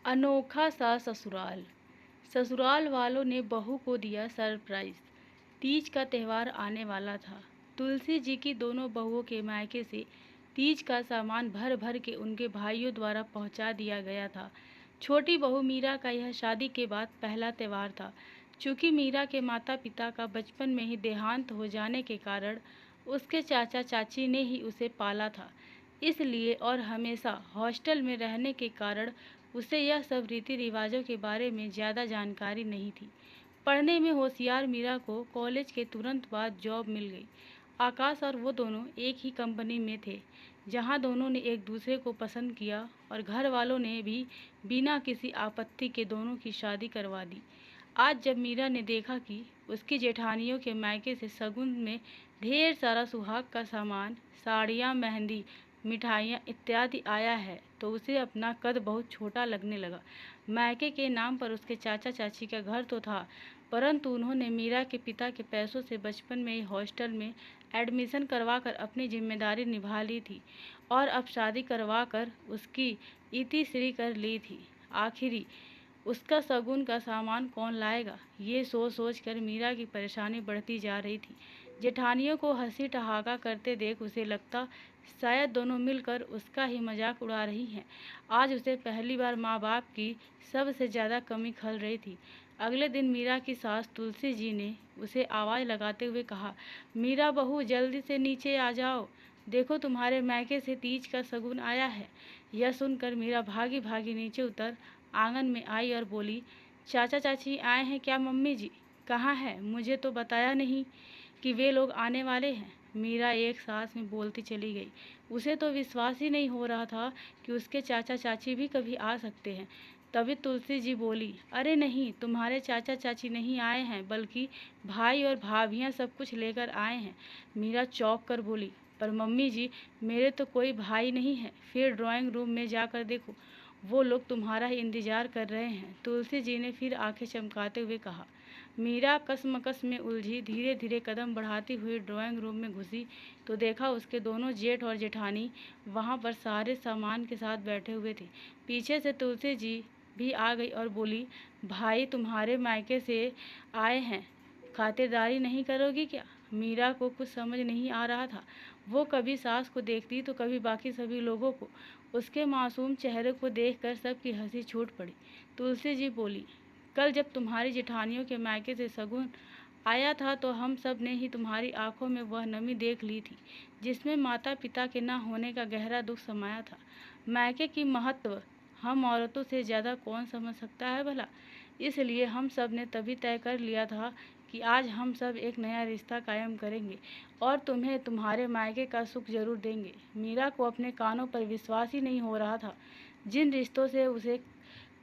अनोखा सा ससुराल। ससुराल वालों ने बहू को दिया सरप्राइज। तीज का त्यौहार आने वाला था। तुलसी जी की दोनों बहुओं के मायके से तीज का सामान भर भर के उनके भाइयों द्वारा पहुंचा दिया गया था। छोटी बहू मीरा का यह शादी के बाद पहला त्यौहार था। चूँकि मीरा के माता पिता का बचपन में ही देहांत हो जाने के कारण उसके चाचा चाची ने ही उसे पाला था, इसलिए और हमेशा हॉस्टल में रहने के कारण उसे यह सब रीति रिवाजों के बारे में ज़्यादा जानकारी नहीं थी। पढ़ने में होशियार मीरा को कॉलेज के तुरंत बाद जॉब मिल गई। आकाश और वो दोनों एक ही कंपनी में थे, जहां दोनों ने एक दूसरे को पसंद किया और घर वालों ने भी बिना किसी आपत्ति के दोनों की शादी करवा दी। आज जब मीरा ने देखा कि उसकी जेठानियों के मायके से शगुन में ढेर सारा सुहाग का सामान, साड़ियाँ, मेहंदी, मिठाइयाँ इत्यादि आया है, तो उसे अपना कद बहुत छोटा लगने लगा। मायके के नाम पर उसके चाचा चाची का घर तो था, परंतु उन्होंने मीरा के पिता के पैसों से बचपन में ही हॉस्टल में एडमिशन करवाकर अपनी जिम्मेदारी निभा ली थी और अब शादी करवाकर उसकी इतिश्री कर ली थी। आखिरी उसका शगुन का सामान कौन लाएगा, ये सोच सोच कर मीरा की परेशानी बढ़ती जा रही थी। जेठानियों को हंसी ठहाका करते देख उसे लगता शायद दोनों मिलकर उसका ही मजाक उड़ा रही हैं। आज उसे पहली बार माँ बाप की सबसे ज़्यादा कमी खल रही थी। अगले दिन मीरा की सास तुलसी जी ने उसे आवाज़ लगाते हुए कहा, मीरा बहू जल्दी से नीचे आ जाओ, देखो तुम्हारे मायके से तीज का शगुन आया है। यह सुनकर मीरा भागी भागी नीचे उतर आंगन में आई और बोली, चाचा चाची आए हैं क्या मम्मी जी? कहाँ है? मुझे तो बताया नहीं कि वे लोग आने वाले हैं। मीरा एक सांस में बोलती चली गई। उसे तो विश्वास ही नहीं हो रहा था कि उसके चाचा चाची भी कभी आ सकते हैं। तभी तुलसी जी बोली, अरे नहीं, तुम्हारे चाचा चाची नहीं आए हैं, बल्कि भाई और भाभियाँ सब कुछ लेकर आए हैं। मीरा चौंक कर बोली, पर मम्मी जी, मेरे तो कोई भाई नहीं है। फिर ड्राइंग रूम में जाकर देखो, वो लोग तुम्हारा ही इंतजार कर रहे हैं। तुलसी जी ने फिर आंखें चमकाते हुए कहा। मीरा कसमकस में उलझी धीरे धीरे कदम बढ़ाती हुई ड्राइंग रूम में घुसी तो देखा उसके दोनों जेठ और जेठानी वहां पर सारे सामान के साथ बैठे हुए थे। पीछे से तुलसी जी भी आ गई और बोली, भाई तुम्हारे मायके से आए हैं, खातिरदारी नहीं करोगी क्या? मीरा को कुछ समझ नहीं आ रहा था। वो कभी सास को देखती तो कभी बाकी सभी लोगों को। उसके मासूम चेहरे को देखकर सबकी हंसी छूट पड़ी। तुलसी जी बोली, कल जब तुम्हारी जेठानियों के मायके से शगुन आया था तो हम सब ने ही तुम्हारी आंखों में वह नमी देख ली थी जिसमें माता पिता के न होने का गहरा दुख समाया था। मायके की महत्व हम औरतों से ज़्यादा कौन समझ सकता है भला? इसलिए हम सब ने तभी तय कर लिया था कि आज हम सब एक नया रिश्ता कायम करेंगे और तुम्हें तुम्हारे मायके का सुख जरूर देंगे। मीरा को अपने कानों पर विश्वास ही नहीं हो रहा था। जिन रिश्तों से उसे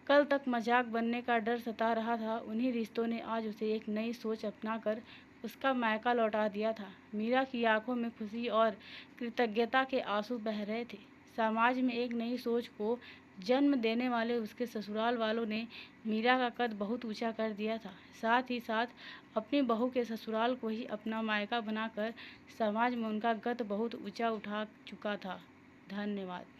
कल तक मजाक बनने का डर सता रहा था, उन्हीं रिश्तों ने आज उसे एक नई सोच अपनाकर उसका मायका लौटा दिया था। मीरा की आंखों में खुशी और कृतज्ञता के आंसू बह रहे थे। समाज में एक नई सोच को जन्म देने वाले उसके ससुराल वालों ने मीरा का कद बहुत ऊंचा कर दिया था। साथ ही साथ अपनी बहू के ससुराल को ही अपना मायका बनाकर समाज में उनका कद बहुत ऊंचा उठा चुका था। धन्यवाद।